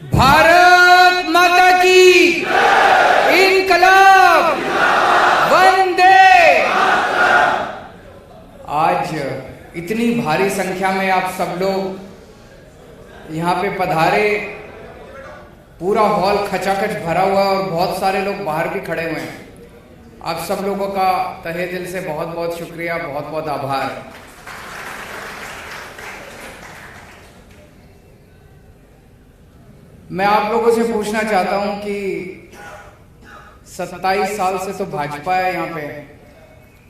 भारत माता की इनकलाब वंदे। आज इतनी भारी संख्या में आप सब लोग यहाँ पे पधारे, पूरा हॉल खचाखच भरा हुआ है और बहुत सारे लोग बाहर भी खड़े हुए हैं। आप सब लोगों का तहे दिल से बहुत बहुत शुक्रिया, बहुत बहुत आभार। मैं आप लोगों से पूछना चाहता हूं कि 27 साल से तो भाजपा है यहाँ पे,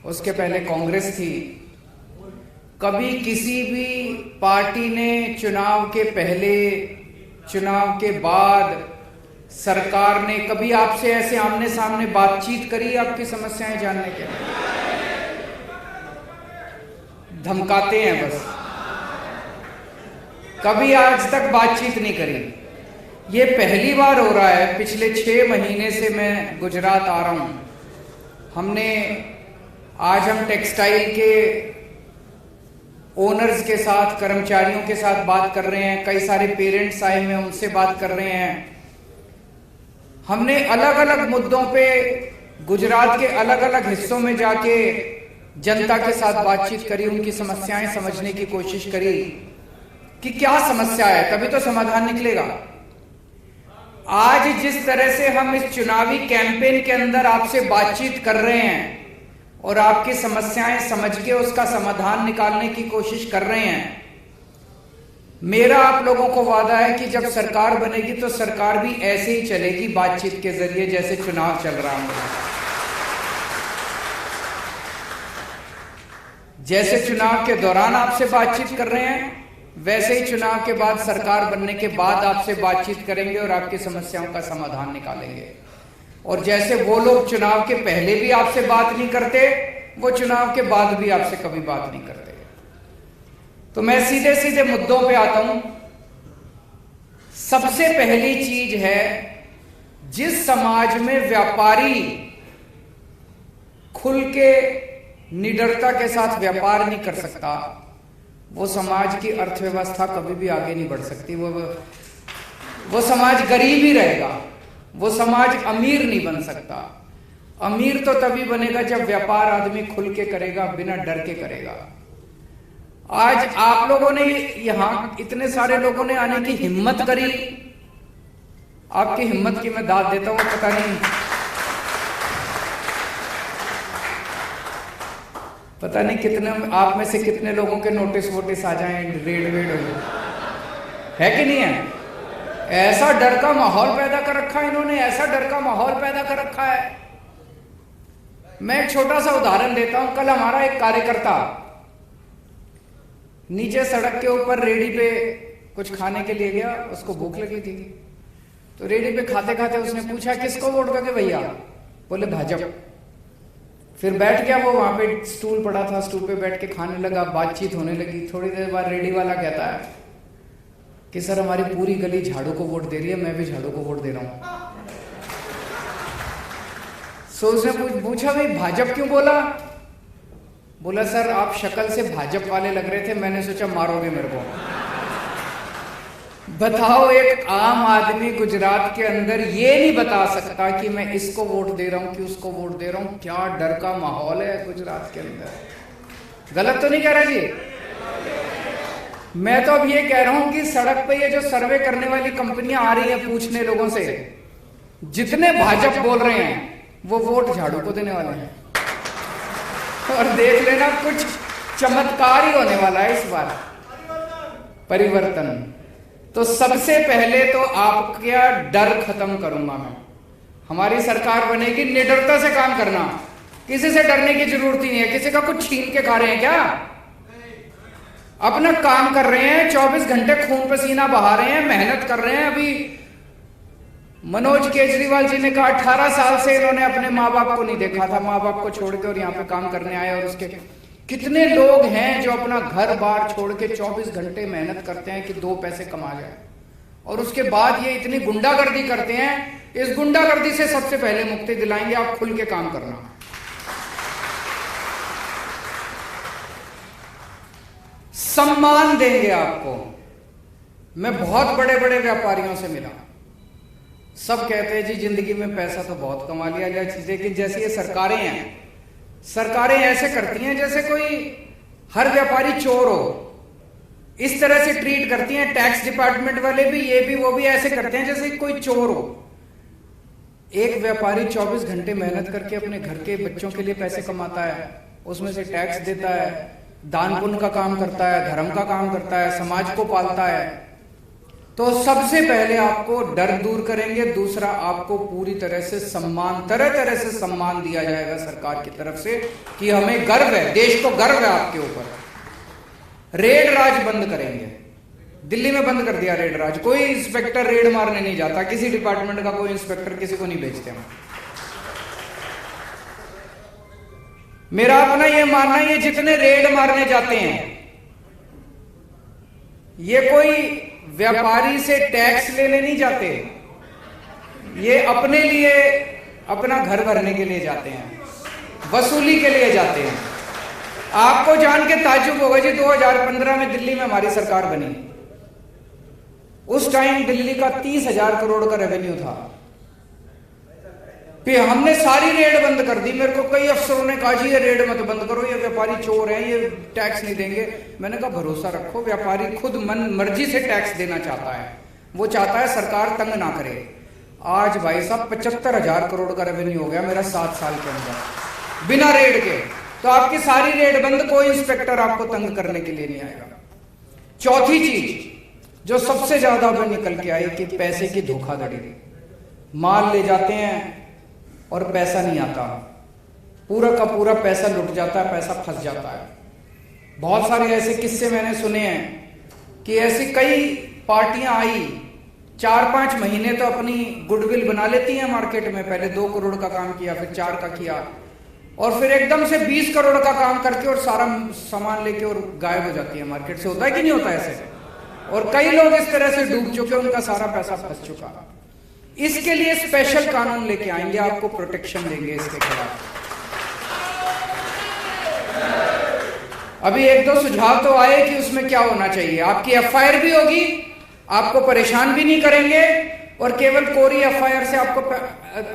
उसके पहले कांग्रेस थी। कभी किसी भी पार्टी ने चुनाव के पहले, चुनाव के बाद, सरकार ने कभी आपसे ऐसे आमने सामने बातचीत करी आपकी समस्याएं जानने के? धमकाते हैं बस, कभी आज तक बातचीत नहीं करी। ये पहली बार हो रहा है। पिछले 6 महीने से मैं गुजरात आ रहा हूं। आज हम टेक्सटाइल के ओनर्स के साथ, कर्मचारियों के साथ बात कर रहे हैं। कई सारे पेरेंट्स आए हुए हैं, उनसे बात कर रहे हैं। हमने अलग अलग मुद्दों पे गुजरात के अलग अलग हिस्सों में जाके जनता के साथ बातचीत करी, उनकी समस्याएं समझने की कोशिश करी कि क्या समस्या है, तभी तो समाधान निकलेगा। आज जिस तरह से हम इस चुनावी कैंपेन के अंदर आपसे बातचीत कर रहे हैं और आपकी समस्याएं समझ के उसका समाधान निकालने की कोशिश कर रहे हैं, मेरा आप लोगों को वादा है कि जब सरकार बनेगी तो सरकार भी ऐसे ही चलेगी, बातचीत के जरिए, जैसे चुनाव चल रहा है। जैसे चुनाव के दौरान आपसे बातचीत कर रहे हैं, वैसे ही चुनाव के बाद, सरकार बनने के बाद आपसे बातचीत करेंगे और आपकी समस्याओं का समाधान निकालेंगे। और जैसे वो लोग चुनाव के पहले भी आपसे बात नहीं करते, वो चुनाव के बाद भी आपसे कभी बात नहीं करते। तो मैं सीधे सीधे मुद्दों पे आता हूं। सबसे पहली चीज है, जिस समाज में व्यापारी खुल के निडरता के साथ व्यापार नहीं कर सकता, वो समाज की अर्थव्यवस्था कभी भी आगे नहीं बढ़ सकती। वो समाज गरीब ही रहेगा, वो समाज अमीर नहीं बन सकता। अमीर तो तभी बनेगा जब व्यापार आदमी खुल के करेगा, बिना डर के करेगा। आज आप लोगों ने, यहां इतने सारे लोगों ने आने की हिम्मत करी, आपकी हिम्मत की मैं दाद देता हूं। पता नहीं कितने आप में से कितने लोगों के नोटिस वोटिस आ जाएं, रेड वेड हो जाए, है कि नहीं है? ऐसा डर का माहौल पैदा कर रखा है इन्होंने, ऐसा डर का माहौल पैदा कर रखा है। मैं एक छोटा सा उदाहरण देता हूं। कल हमारा एक कार्यकर्ता नीचे सड़क के ऊपर रेडी पे कुछ खाने के लिए गया, उसको भूख लगी थी। तो रेडी पे खाते खाते उसने पूछा, किसको वोट दोगे भैया? बोले भाजपा। फिर बैठ गया वो, वहां पे स्टूल पड़ा था, स्टूल पे बैठ के खाने लगा, बातचीत होने लगी। थोड़ी देर बाद रेडी वाला कहता है कि सर हमारी पूरी गली झाड़ू को वोट दे रही है, मैं भी झाड़ू को वोट दे रहा हूं। सो उसने पूछा, भाई भाजपा क्यों बोला? बोला सर आप शक्ल से भाजपा वाले लग रहे थे, मैंने सोचा मारोगे मेरे को। बताओ, एक आम आदमी गुजरात के अंदर ये नहीं बता सकता कि मैं इसको वोट दे रहा हूं कि उसको वोट दे रहा हूं। क्या डर का माहौल है गुजरात के अंदर। गलत तो नहीं कह रहा जी? मैं तो अब ये कह रहा हूं कि सड़क पे ये जो सर्वे करने वाली कंपनियां आ रही हैं पूछने लोगों से, जितने भाजपा बोल रहे हैं वो वोट झाड़ू को देने वाले हैं। और देख लेना, कुछ चमत्कार ही होने वाला है इस बार, परिवर्तन। तो सबसे पहले तो आपका डर खत्म करूंगा मैं। हमारी सरकार बनेगी, निडरता से काम करना, किसी से डरने की जरूरत ही नहीं है। किसी का कुछ छीन के खा रहे हैं क्या? अपना काम कर रहे हैं, 24 घंटे खून पसीना बहा रहे हैं, मेहनत कर रहे हैं। अभी मनोज केजरीवाल जी ने कहा 18 साल से इन्होंने अपने माँ बाप को नहीं देखा था, माँ बाप को छोड़ के और यहाँ पे काम करने आए। और उसके कितने लोग हैं जो अपना घर बार छोड़ के 24 घंटे मेहनत करते हैं कि 2 पैसे कमा जाए, और उसके बाद ये इतनी गुंडागर्दी करते हैं। इस गुंडागर्दी से सबसे पहले मुक्ति दिलाएंगे, आप खुल के काम करना। सम्मान देंगे आपको। मैं बहुत बड़े बड़े व्यापारियों से मिला, सब कहते हैं जी जिंदगी में पैसा तो बहुत कमा लिया चीजें, लेकिन जैसे ये सरकारें हैं, सरकारें ऐसे करती हैं जैसे कोई हर व्यापारी चोर हो, इस तरह से ट्रीट करती हैं। टैक्स डिपार्टमेंट वाले भी, ये भी, वो भी ऐसे करते हैं जैसे कोई चोर हो। एक व्यापारी 24 घंटे मेहनत करके अपने घर के बच्चों के लिए पैसे कमाता है, उसमें से टैक्स देता है, दान पुण्य का काम करता है, धर्म का काम करता है, समाज को पालता है। तो सबसे पहले आपको डर दूर करेंगे, दूसरा आपको पूरी तरह से सम्मान, तरह तरह से सम्मान दिया जाएगा सरकार की तरफ से कि हमें गर्व है, देश को गर्व है आपके ऊपर। रेड राज बंद करेंगे, दिल्ली में बंद कर दिया रेड राज, कोई इंस्पेक्टर रेड मारने नहीं जाता, किसी डिपार्टमेंट का कोई इंस्पेक्टर किसी को नहीं भेजते हम। मेरा अपना ये मानना, ये जितने रेड मारने जाते हैं, ये कोई व्यापारी से टैक्स लेने नहीं जाते, ये अपने लिए, अपना घर भरने के लिए जाते हैं, वसूली के लिए जाते हैं। आपको जान के ताज्जुब होगा जी, 2015 में दिल्ली में हमारी सरकार बनी, उस टाइम दिल्ली का 30,000 करोड़ का रेवेन्यू था। फिर हमने सारी रेड बंद कर दी। मेरे को कई अफसरों ने कहा जी ये रेड मत बंद करो, ये व्यापारी चोर हैं, ये टैक्स नहीं देंगे। मैंने कहा भरोसा रखो, व्यापारी खुद मन मर्जी से टैक्स देना चाहता है, वो चाहता है सरकार तंग ना करे। आज भाई साहब 75,000 करोड़ का रेवेन्यू हो गया मेरा 7 साल के अंदर बिना रेड के। तो आपकी सारी रेड बंद, कोई इंस्पेक्टर आपको तंग करने के लिए नहीं आएगा। चौथी चीज जो सबसे ज्यादा अब निकल के आई कि पैसे की धोखाधड़ी, माल ले जाते हैं और पैसा नहीं आता, पूरा का पूरा पैसा लुट जाता है, पैसा फंस जाता है। बहुत सारे ऐसे किस्से मैंने सुने हैं कि ऐसी कई पार्टियां आई, 4-5 महीने तो अपनी गुडविल बना लेती हैं मार्केट में, पहले 2 करोड़ का काम किया, फिर 4 का किया, और फिर एकदम से 20 करोड़ का काम करके और सारा सामान लेके और गायब हो जाती है मार्केट से। होता है कि नहीं होता ऐसे? और कई लोग इस तरह से डूब चुके, उनका सारा पैसा फंस चुका। इसके लिए स्पेशल कानून लेके आएंगे, आपको प्रोटेक्शन देंगे इसके खिलाफ। अभी 1-2 सुझाव तो आए कि उसमें क्या होना चाहिए। आपकी एफआईआर भी होगी, आपको परेशान भी नहीं करेंगे, और केवल कोरी एफआईआर से आपको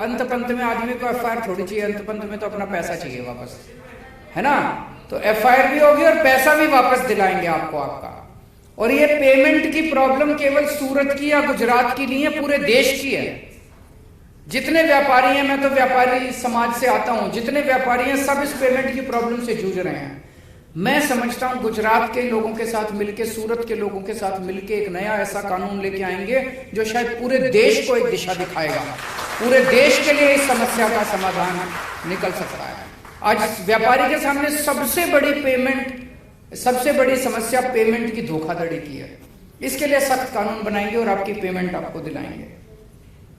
अंत पंत में, आदमी को एफआईआर थोड़ी चाहिए, अंत पंत में तो अपना पैसा चाहिए वापस, है ना? तो एफआईआर भी होगी और पैसा भी वापस दिलाएंगे आपको आपका। और ये पेमेंट की प्रॉब्लम केवल सूरत की या गुजरात की नहीं है, पूरे देश की है। जितने व्यापारी हैं, मैं तो व्यापारी समाज से आता हूं, जितने व्यापारी हैं सब इस पेमेंट की प्रॉब्लम से जूझ रहे हैं। मैं समझता हूं गुजरात के लोगों के साथ मिलके, सूरत के लोगों के साथ मिलके एक नया ऐसा कानून लेके आएंगे जो शायद पूरे देश को एक दिशा दिखाएगा, पूरे देश के लिए इस समस्या का समाधान निकल सकता है। आज व्यापारी के सामने सबसे बड़ी समस्या पेमेंट की धोखाधड़ी की है। इसके लिए सख्त कानून बनाएंगे और आपकी पेमेंट आपको दिलाएंगे।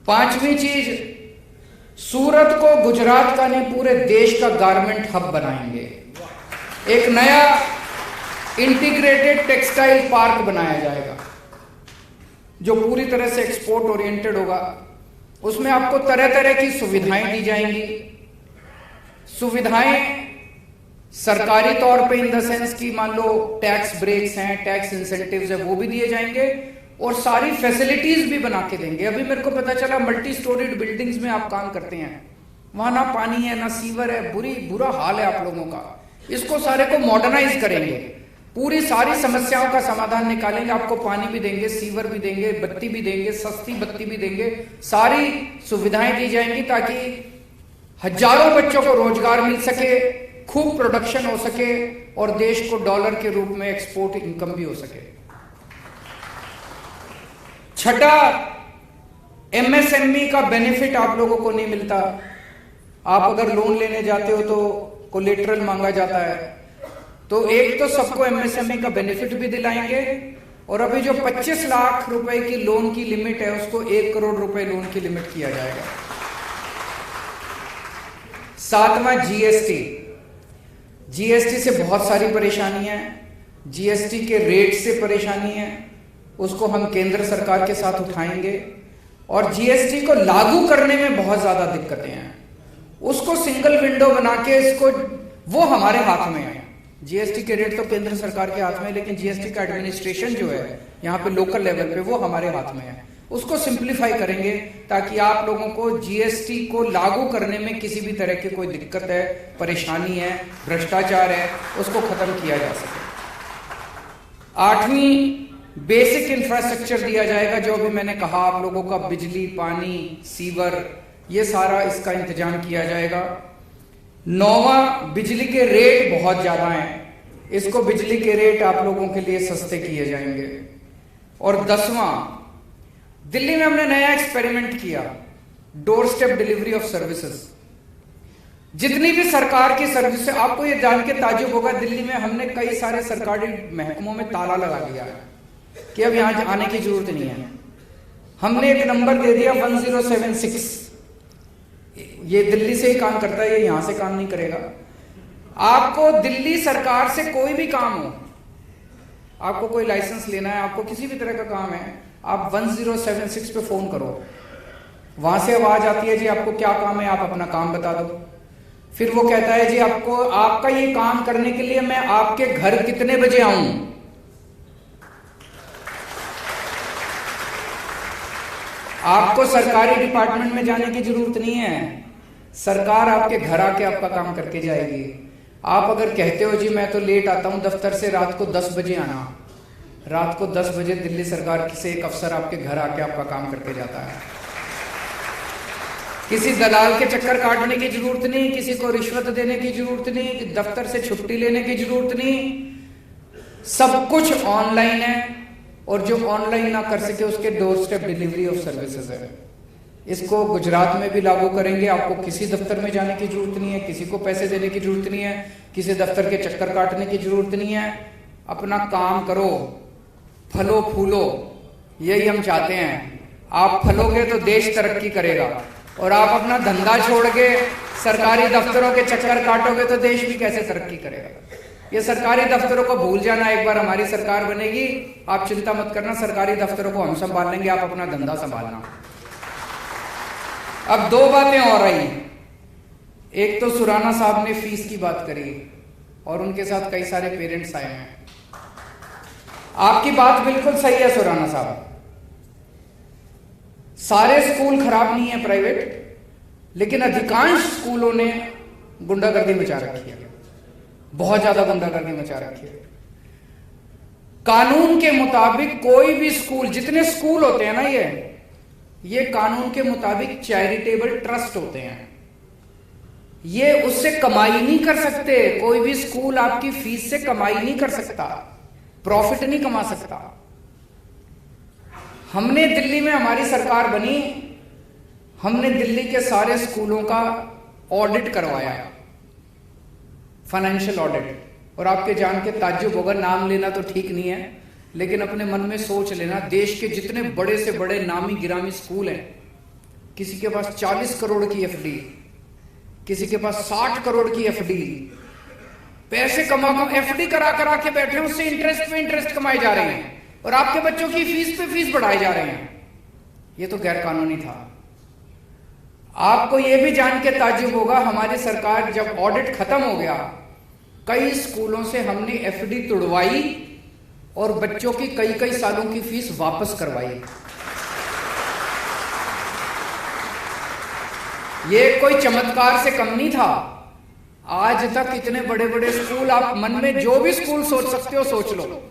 5वीं चीज, सूरत को गुजरात का नहीं पूरे देश का गारमेंट हब बनाएंगे। एक नया इंटीग्रेटेड टेक्सटाइल पार्क बनाया जाएगा जो पूरी तरह से एक्सपोर्ट ओरिएंटेड होगा। उसमें आपको तरह तरह की सुविधाएं दी जाएंगी। सुविधाएं सरकारी तौर पे इन द सेंस की, मान लो टैक्स ब्रेक्स हैं, टैक्स इंसेंटिव्स है, वो भी दिए जाएंगे, और सारी फैसिलिटीज भी बना के देंगे। अभी मेरे को पता चला मल्टी स्टोरीड बिल्डिंग्स में आप काम करते हैं, वहां ना पानी है ना सीवर है, बुरा हाल है आप लोगों का। इसको सारे को मॉडर्नाइज करेंगे, पूरी सारी समस्याओं का समाधान निकालेंगे। आपको पानी भी देंगे, सीवर भी देंगे, बत्ती भी देंगे, सस्ती बत्ती भी देंगे, सारी सुविधाएं दी जाएंगी ताकि हजारों बच्चों को रोजगार मिल सके, खूब प्रोडक्शन हो सके और देश को डॉलर के रूप में एक्सपोर्ट इनकम भी हो सके। छठा, एमएसएमई का बेनिफिट आप लोगों को नहीं मिलता। आप अगर लोन लेने जाते हो तो कोलेटरल मांगा जाता है, तो एक तो सबको एमएसएमई का बेनिफिट भी दिलाएंगे, और अभी जो 25 लाख रुपए की लोन की लिमिट है उसको 1 करोड़ रुपए लोन की लिमिट किया जाएगा। 7वां, जीएसटी से बहुत सारी परेशानी है, जीएसटी के रेट से परेशानी है, उसको हम केंद्र सरकार के साथ उठाएंगे। और जीएसटी को लागू करने में बहुत ज्यादा दिक्कतें हैं, उसको सिंगल विंडो बना के इसको, वो हमारे हाथ में है। जीएसटी के रेट तो केंद्र सरकार के हाथ में है, लेकिन जीएसटी का एडमिनिस्ट्रेशन जो है यहाँ पे लोकल लेवल पे वो हमारे हाथ में है। उसको सिंप्लीफाई करेंगे ताकि आप लोगों को जीएसटी को लागू करने में किसी भी तरह की कोई दिक्कत है, परेशानी है, भ्रष्टाचार है, उसको खत्म किया जा सके। 8वीं बेसिक इंफ्रास्ट्रक्चर दिया जाएगा, जो भी मैंने कहा आप लोगों का बिजली, पानी, सीवर, ये सारा इसका इंतजाम किया जाएगा। 9वां बिजली के रेट बहुत ज्यादा हैं, इसको बिजली के रेट आप लोगों के लिए सस्ते किए जाएंगे। और 10वां, दिल्ली में हमने नया एक्सपेरिमेंट किया, door step delivery of services. जितनी भी सरकार की सर्विस है, आपको ये जान के ताज्जुब होगा, दिल्ली में हमने कई सारे सरकारी महकमों में ताला लगा दिया है कि अब यहां आने की जरूरत नहीं है। हमने एक नंबर दे दिया 1076, ये दिल्ली से ही काम करता है, ये यहां से काम नहीं करेगा। आपको दिल्ली सरकार से कोई भी काम हो, आपको कोई लाइसेंस लेना है, आपको किसी भी तरह का काम है, आप 1076 पे फोन करो, वहां से आवाज आती है जी आपको क्या काम है, आप अपना काम बता दो। फिर वो कहता है जी आपको, आपका ये काम करने के लिए मैं आपके घर कितने बजे आऊं। आपको सरकारी डिपार्टमेंट में जाने की जरूरत नहीं है, सरकार आपके घर आके आपका काम करके जाएगी। आप अगर कहते हो जी मैं तो लेट आता हूं दफ्तर से, रात को 10 बजे आना, रात को 10 बजे दिल्ली सरकार से एक अफसर आपके घर आके आपका काम करके जाता है। किसी दलाल के चक्कर काटने की जरूरत नहीं, किसी को रिश्वत देने की जरूरत नहीं, दफ्तर से छुट्टी लेने की जरूरत नहीं, सब कुछ ऑनलाइन है। और जो ऑनलाइन ना कर सके उसके door step delivery of services है। इसको गुजरात में भी लागू करेंगे। आपको किसी दफ्तर में जाने की जरूरत नहीं है, किसी को पैसे देने की जरूरत नहीं है, किसी दफ्तर के चक्कर काटने की जरूरत नहीं है। अपना काम करो, फलो फूलो, यही हम चाहते हैं। आप फलोगे तो देश तरक्की करेगा, और आप अपना धंधा छोड़ के सरकारी दफ्तरों के चक्कर काटोगे तो देश भी कैसे तरक्की करेगा। ये सरकारी दफ्तरों को भूल जाना, एक बार हमारी सरकार बनेगी, आप चिंता मत करना, सरकारी दफ्तरों को हम संभाल लेंगे, आप अपना धंधा संभालना। अब 2 बातें और आई। एक तो सुराना साहब ने फीस की बात करी और उनके साथ कई सारे पेरेंट्स आए हैं। आपकी बात बिल्कुल सही है सुराना साहब, सारे स्कूल खराब नहीं है प्राइवेट, लेकिन अधिकांश स्कूलों ने गुंडागर्दी मचा रखी है, बहुत ज्यादा गुंडागर्दी मचा रखी है। कानून के मुताबिक कोई भी स्कूल, जितने स्कूल होते हैं ना, ये कानून के मुताबिक चैरिटेबल ट्रस्ट होते हैं, ये उससे कमाई नहीं कर सकते। कोई भी स्कूल आपकी फीस से कमाई नहीं कर सकता, प्रॉफिट नहीं कमा सकता। हमने दिल्ली में, हमारी सरकार बनी, हमने दिल्ली के सारे स्कूलों का ऑडिट करवाया, फाइनेंशियल ऑडिट। और आपके जान के ताज्जुब होगा, नाम लेना तो ठीक नहीं है, लेकिन अपने मन में सोच लेना, देश के जितने बड़े से बड़े नामी गिरामी स्कूल हैं, किसी के पास 40 करोड़ की एफडी, किसी के पास 60 करोड़ की एफडी, पैसे कमा एफडी करा करा के बैठे हैं, उससे इंटरेस्ट पे इंटरेस्ट कमाए जा रहे हैं, और आपके बच्चों की फीस पे फीस बढ़ाए जा रहे हैं। ये तो गैर कानूनी था। आपको यह भी जान के ताज्जुब होगा, हमारी सरकार जब ऑडिट खत्म हो गया, कई स्कूलों से हमने एफडी तुड़वाई और बच्चों की कई कई सालों की फीस वापस करवाई। ये कोई चमत्कार से कम नहीं था। आज तक इतने बड़े बड़े स्कूल, आप मन में जो भी स्कूल सोच सकते हो सोच लो,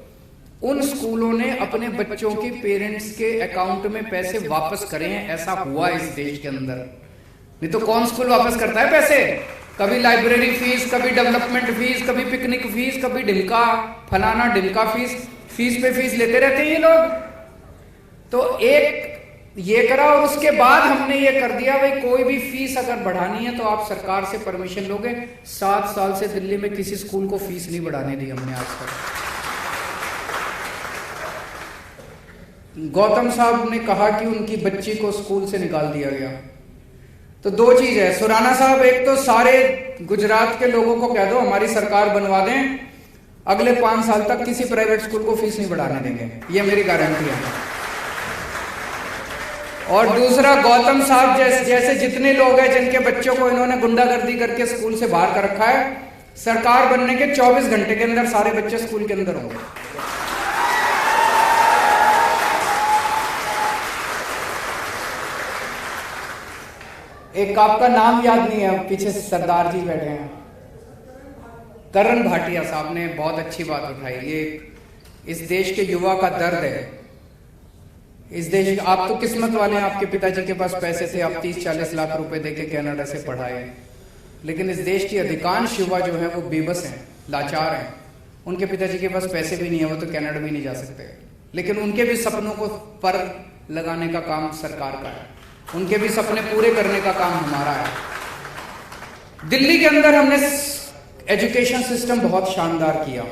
उन स्कूलों ने अपने बच्चों की पेरेंट्स के अकाउंट में पैसे वापस करे हैं। ऐसा हुआ इस देश के अंदर, नहीं तो कौन स्कूल वापस करता है पैसे। कभी लाइब्रेरी फीस, कभी डेवलपमेंट फीस, कभी पिकनिक फीस, कभी ढिमका फलाना ढिमका फीस पे फीस लेते रहते हैं ये लोग। तो एक ये करा, और उसके बाद हमने ये कर दिया, भाई कोई भी फीस अगर बढ़ानी है तो आप सरकार से परमिशन लोगे। 7 साल से दिल्ली में किसी स्कूल को फीस नहीं बढ़ाने दी हमने आज तक। गौतम साहब ने कहा कि उनकी बच्ची को स्कूल से निकाल दिया गया, तो 2 चीज है सुराना साहब, एक तो सारे गुजरात के लोगों को कह दो हमारी सरकार बनवा दें, अगले 5 साल तक किसी प्राइवेट स्कूल को फीस नहीं बढ़ाने देंगे, ये मेरी गारंटी है। और दूसरा, गौतम साहब जैसे जितने लोग हैं जिनके बच्चों को इन्होंने गुंडागर्दी करके स्कूल से बाहर कर रखा है, सरकार बनने के 24 घंटे के अंदर सारे बच्चे स्कूल के अंदर होंगे। एक आपका नाम याद नहीं है, पीछे से सरदार जी बैठे हैं, करण भाटिया साहब ने बहुत अच्छी बात उठाई। ये इस देश के युवा का दर्द है। इस देश, आप तो किस्मत वाले हैं, आपके पिताजी के पास पैसे थे, आप 30-40 लाख रुपए देके कनाडा से पढ़ाए। लेकिन इस देश की अधिकांश युवा जो है वो बेबस हैं, लाचार हैं। उनके पिताजी के पास पैसे भी नहीं है, वो तो कनाडा भी नहीं जा सकते। लेकिन उनके भी सपनों को पर लगाने का काम सरकार का है, उनके भी सपने पूरे करने का काम हमारा है। दिल्ली के अंदर हमने एजुकेशन सिस्टम बहुत शानदार किया।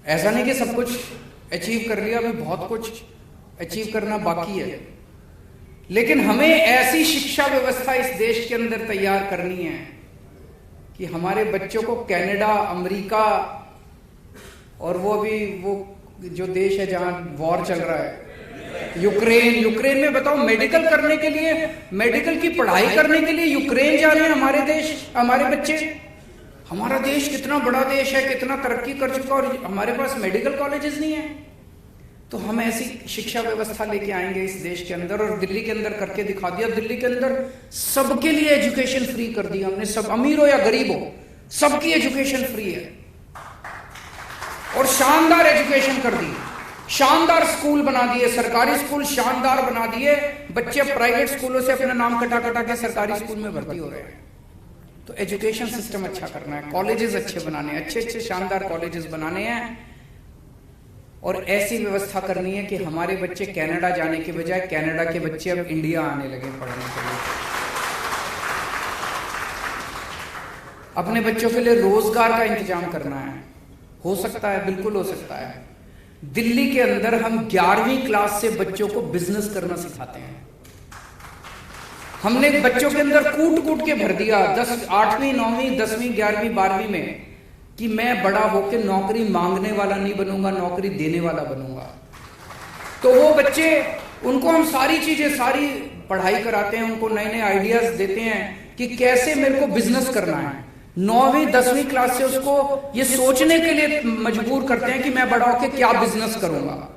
ऐसा नहीं कि सब कुछ अचीव कर लिया, अभी बहुत कुछ अचीव करना बाकी है। लेकिन हमें ऐसी शिक्षा व्यवस्था इस देश के अंदर तैयार करनी है कि हमारे बच्चों को कनाडा, अमेरिका और वो अभी वो जो देश है जहां वॉर चल रहा है, यूक्रेन में बताओ, मेडिकल करने के लिए, मेडिकल की पढ़ाई करने के लिए यूक्रेन जा रहे हैं हमारे देश, हमारे बच्चे। हमारा देश कितना बड़ा देश है, कितना तरक्की कर चुका, और हमारे पास मेडिकल कॉलेजेस नहीं है। तो हम ऐसी शिक्षा व्यवस्था लेके आएंगे इस देश के अंदर, और दिल्ली के अंदर करके दिखा दिया। दिल्ली के अंदर सबके लिए एजुकेशन फ्री कर दिया हमने, सब अमीर हो या गरीब हो, सबकी एजुकेशन फ्री है। और शानदार एजुकेशन कर दी, शानदार स्कूल बना दिए, सरकारी स्कूल शानदार बना दिए। बच्चे प्राइवेट स्कूलों से अपना नाम कटा कटा के सरकारी स्कूल में भर्ती हो रहे हैं। तो एजुकेशन सिस्टम अच्छा करना है, कॉलेजेस अच्छे बनाने हैं, अच्छे शानदार कॉलेजेस बनाने हैं, और ऐसी व्यवस्था करनी है कि हमारे बच्चे कनाडा जाने के बजाय कनाडा के बच्चे अब इंडिया आने लगे पढ़ने के लिए। अपने बच्चों के लिए रोजगार का इंतजाम करना है। हो सकता है, बिल्कुल हो सकता है। दिल्ली के अंदर हम 11वीं क्लास से बच्चों को बिजनेस करना सिखाते हैं। हमने बच्चों के अंदर कूट कूट के भर दिया 8वीं 9वीं 10वीं 11वीं 12वीं में कि मैं बड़ा होकर नौकरी मांगने वाला नहीं बनूंगा, नौकरी देने वाला बनूंगा। तो वो बच्चे, उनको हम सारी चीजें, सारी पढ़ाई कराते हैं, उनको नए नए आइडियाज देते हैं कि कैसे मेरे को बिजनेस करना है। 9वीं 10वीं क्लास से उसको ये सोचने के लिए मजबूर करते हैं कि मैं बड़ा होकर क्या बिजनेस करूंगा।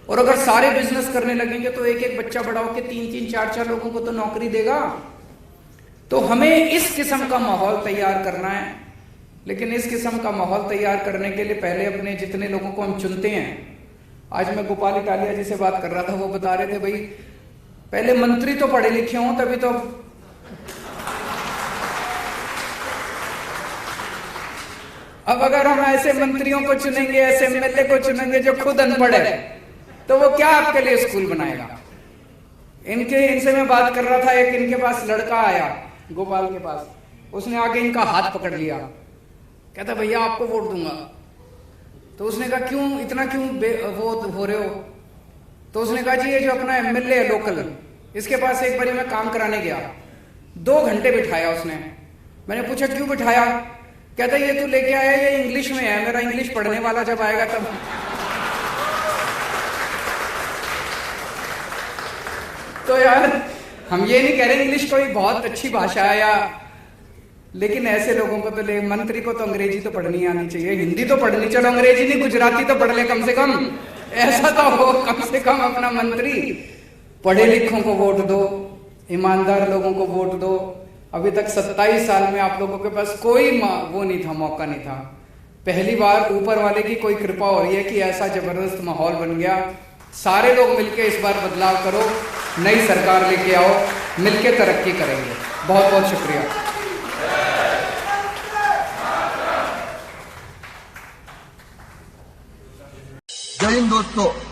और अगर सारे बिजनेस करने लगेंगे तो एक एक बच्चा बड़ा होकर 3-3 4-4 लोगों को तो नौकरी देगा। तो हमें इस किस्म का माहौल तैयार करना है। लेकिन इस किस्म का माहौल तैयार करने के लिए पहले अपने जितने लोगों को हम चुनते हैं, आज मैं गोपाल इटालिया जी से बात कर रहा था, वो बता रहे थे भाई पहले मंत्री तो पढ़े लिखे हों तभी तो। अब अगर हम ऐसे मंत्रियों को चुनेंगे, ऐसे एमएलए को चुनेंगे जो खुद अनपढ़ है, तो वो क्या आपके लिए स्कूल बनाएगा। इनसे मैं बात कर रहा था, एक इनके पास लड़का आया गोपाल के पास, उसने आके इनका हाथ पकड़ लिया, कहता भैया आपको वोट दूंगा। तो उसने कहा क्यों, इतना क्यों वो हो रहे हो। तो उसने कहा जी ये जो अपना एमएलए है लोकल, इसके पास एक बारी मैं काम कराने गया, 2 घंटे बिठाया उसने। मैंने पूछा क्यों बिठाया, कहता ये तू लेके आया, ये इंग्लिश में है, मेरा इंग्लिश पढ़ने वाला जब आएगा तब। तो यार हम ये नहीं कह रहे इंग्लिश कोई बहुत अच्छी भाषा है, या लेकिन ऐसे लोगों को तो मंत्री को तो अंग्रेजी तो पढ़नी आनी चाहिए, हिंदी तो पढ़नी, चलो अंग्रेजी नहीं गुजराती तो पढ़ ले कम से कम, ऐसा तो हो कम से कम अपना मंत्री। पढ़े लिखों को वोट दो, ईमानदार लोगों को वोट दो। अभी तक 27 साल में आप लोगों के पास कोई वो नहीं था, मौका नहीं था। पहली बार ऊपर वाले की कोई कृपा हो रही है कि ऐसा जबरदस्त माहौल बन गया। सारे लोग मिलके इस बार बदलाव करो, नई सरकार लेके आओ, मिलके तरक्की करेंगे। बहुत बहुत शुक्रिया। जय हिंद दोस्तों।